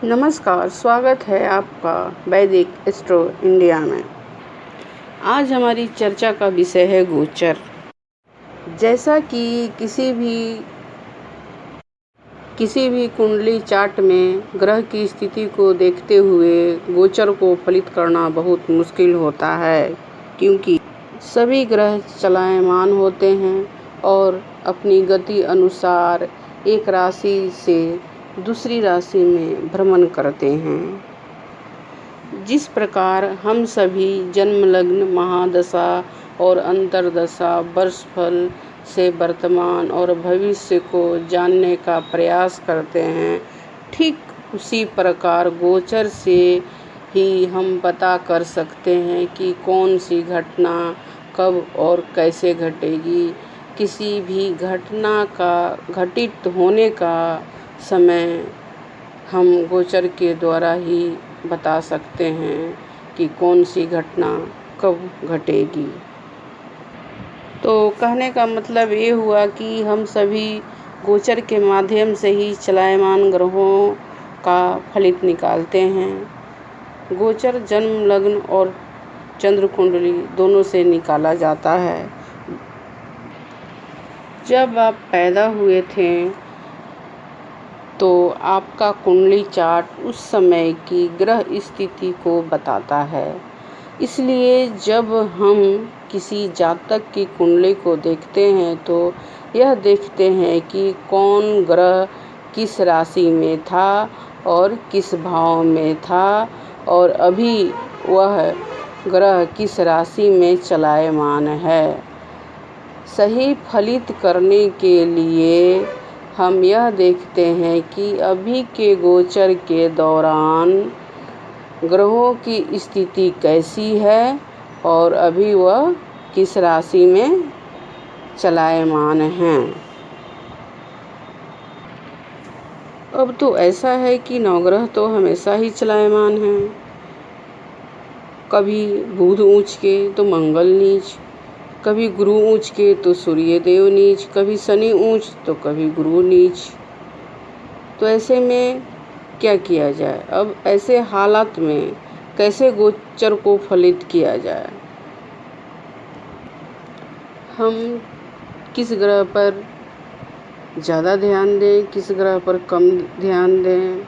नमस्कार, स्वागत है आपका वैदिक एस्ट्रो इंडिया में। आज हमारी चर्चा का विषय है गोचर। जैसा कि किसी भी कुंडली चार्ट में ग्रह की स्थिति को देखते हुए गोचर को फलित करना बहुत मुश्किल होता है, क्योंकि सभी ग्रह चलायमान होते हैं और अपनी गति अनुसार एक राशि से दूसरी राशि में भ्रमण करते हैं। जिस प्रकार हम सभी जन्म लग्न, महादशा और अंतर्दशा वर्षफल से वर्तमान और भविष्य को जानने का प्रयास करते हैं, ठीक उसी प्रकार गोचर से ही हम पता कर सकते हैं कि कौन सी घटना कब और कैसे घटेगी। किसी भी घटना का घटित होने का समय हम गोचर के द्वारा ही बता सकते हैं कि कौन सी घटना कब घटेगी। तो कहने का मतलब ये हुआ कि हम सभी गोचर के माध्यम से ही चलायमान ग्रहों का फलित निकालते हैं। गोचर जन्म लग्न और चंद्र कुंडली दोनों से निकाला जाता है। जब आप पैदा हुए थे तो आपका कुंडली चार्ट उस समय की ग्रह स्थिति को बताता है। इसलिए जब हम किसी जातक की कुंडली को देखते हैं तो यह देखते हैं कि कौन ग्रह किस राशि में था और किस भाव में था और अभी वह ग्रह किस राशि में चलायमान है। सही फलित करने के लिए हम यह देखते हैं कि अभी के गोचर के दौरान ग्रहों की स्थिति कैसी है और अभी वह किस राशि में चलायमान हैं। अब तो ऐसा है कि नवग्रह तो हमेशा ही चलायमान हैं। कभी बुध ऊंच के तो मंगल नीच, कभी गुरु ऊंच के तो सूर्य देव नीच, कभी शनि ऊंच तो कभी गुरु नीच। तो ऐसे में क्या किया जाए? अब ऐसे हालात में कैसे गोचर को फलित किया जाए? हम किस ग्रह पर ज़्यादा ध्यान दें, किस ग्रह पर कम ध्यान दें?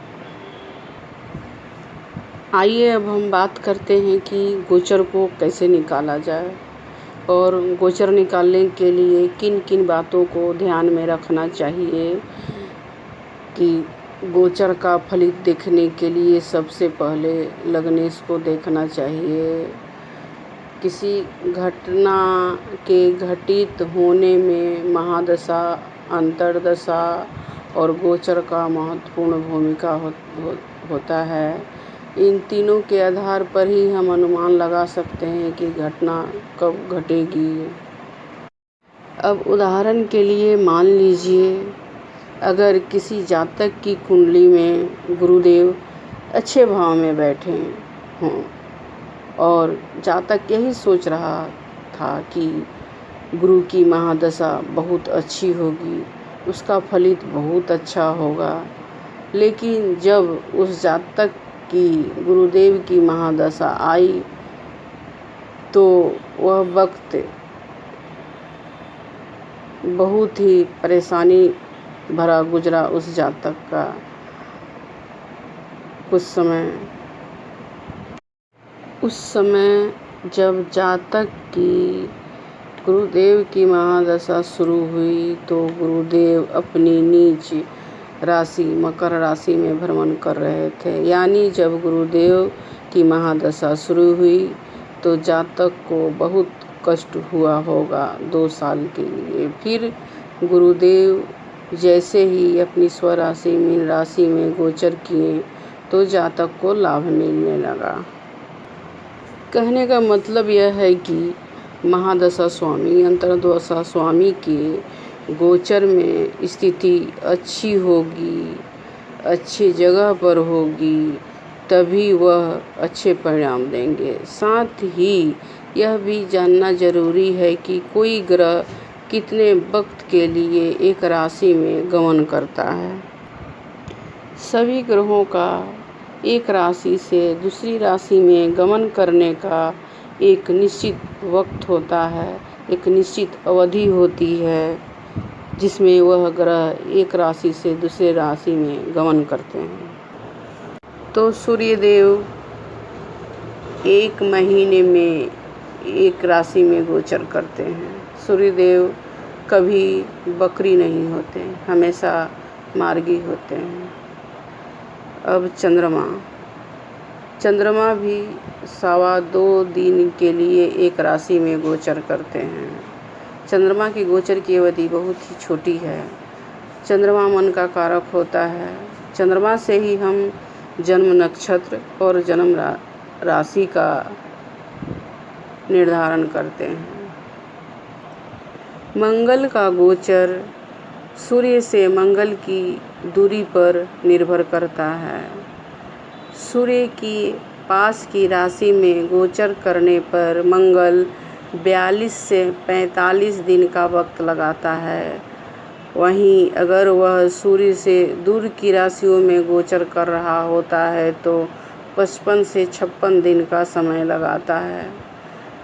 आइए अब हम बात करते हैं कि गोचर को कैसे निकाला जाए और गोचर निकालने के लिए किन किन बातों को ध्यान में रखना चाहिए। कि गोचर का फलित देखने के लिए सबसे पहले लग्नेश को देखना चाहिए। किसी घटना के घटित होने में महादशा, अंतर्दशा और गोचर का महत्वपूर्ण भूमिका होता है। इन तीनों के आधार पर ही हम अनुमान लगा सकते हैं कि घटना कब घटेगी। अब उदाहरण के लिए मान लीजिए, अगर किसी जातक की कुंडली में गुरुदेव अच्छे भाव में बैठे हों और जातक यही सोच रहा था कि गुरु की महादशा बहुत अच्छी होगी, उसका फलित बहुत अच्छा होगा, लेकिन जब उस जातक की गुरुदेव की महादशा आई तो वह वक्त बहुत ही परेशानी भरा गुजरा उस जातक का। उस समय जब जातक की गुरुदेव की महादशा शुरू हुई तो गुरुदेव अपनी नीच राशि मकर राशि में भ्रमण कर रहे थे। यानी जब गुरुदेव की महादशा शुरू हुई तो जातक को बहुत कष्ट हुआ होगा 2 साल के लिए। फिर गुरुदेव जैसे ही अपनी स्वराशि मीन राशि में गोचर किए तो जातक को लाभ मिलने लगा। कहने का मतलब यह है कि महादशा स्वामी, अंतर्दशा स्वामी के गोचर में स्थिति अच्छी होगी, अच्छी जगह पर होगी, तभी वह अच्छे परिणाम देंगे। साथ ही यह भी जानना जरूरी है कि कोई ग्रह कितने वक्त के लिए एक राशि में गमन करता है। सभी ग्रहों का एक राशि से दूसरी राशि में गमन करने का एक निश्चित वक्त होता है, एक निश्चित अवधि होती है जिसमें वह ग्रह एक राशि से दूसरे राशि में गमन करते हैं। तो सूर्यदेव एक महीने में एक राशि में गोचर करते हैं। सूर्यदेव कभी बकरी नहीं होते, हमेशा मार्गी होते हैं। अब चंद्रमा भी 2.25 दिन के लिए एक राशि में गोचर करते हैं। चंद्रमा की गोचर की अवधि बहुत ही छोटी है। चंद्रमा मन का कारक होता है। चंद्रमा से ही हम जन्म नक्षत्र और जन्म राशि का निर्धारण करते हैं। मंगल का गोचर सूर्य से मंगल की दूरी पर निर्भर करता है। सूर्य की पास की राशि में गोचर करने पर मंगल 42 से 45 दिन का वक्त लगाता है। वहीं अगर वह सूर्य से दूर की राशियों में गोचर कर रहा होता है तो 55 से 56 दिन का समय लगाता है।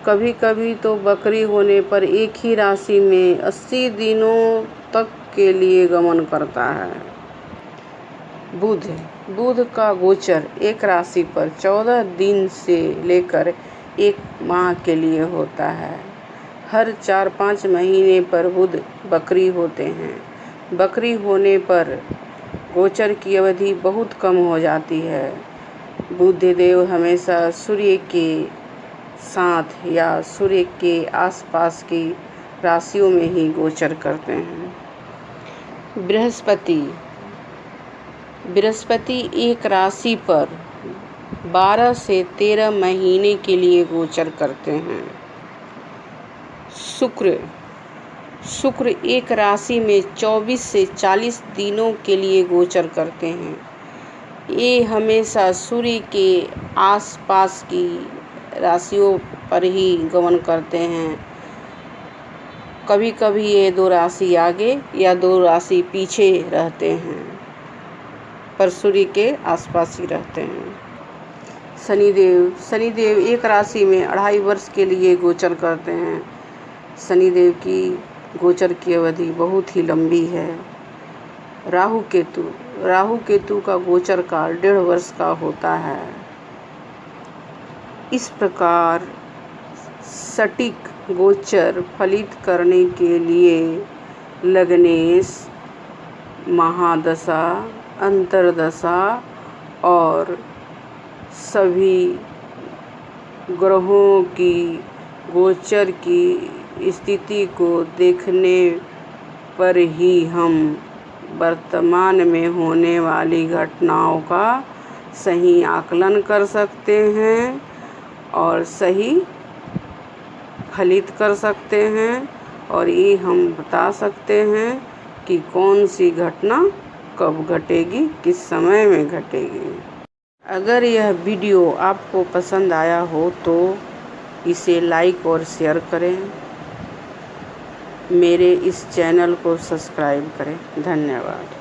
कभी कभी तो बकरी होने पर एक ही राशि में 80 दिनों तक के लिए गमन करता है। बुध का गोचर एक राशि पर 14 दिन से लेकर 1 माह के लिए होता है। हर 4-5 महीने पर बुध बकरी होते हैं। बकरी होने पर गोचर की अवधि बहुत कम हो जाती है। बुधदेव हमेशा सूर्य के साथ या सूर्य के आसपास की राशियों में ही गोचर करते हैं। बृहस्पति एक राशि पर 12 से 13 महीने के लिए गोचर करते हैं। शुक्र एक राशि में 24 से 40 दिनों के लिए गोचर करते हैं। ये हमेशा सूर्य के आसपास की राशियों पर ही गमन करते हैं। कभी कभी ये 2 राशि आगे या 2 राशि पीछे रहते हैं, पर सूर्य के आसपास ही रहते हैं। शनिदेव एक राशि में 2.5 वर्ष के लिए गोचर करते हैं। शनिदेव की गोचर की अवधि बहुत ही लंबी है। राहु केतु का गोचर काल 1.5 वर्ष का होता है। इस प्रकार सटीक गोचर फलित करने के लिए लग्नेश, महादशा, अंतर्दशा और सभी ग्रहों की गोचर की स्थिति को देखने पर ही हम वर्तमान में होने वाली घटनाओं का सही आकलन कर सकते हैं और सही फलित कर सकते हैं, और ये हम बता सकते हैं कि कौन सी घटना कब घटेगी, किस समय में घटेगी। अगर यह वीडियो आपको पसंद आया हो तो इसे लाइक और शेयर करें। मेरे इस चैनल को सब्सक्राइब करें। धन्यवाद।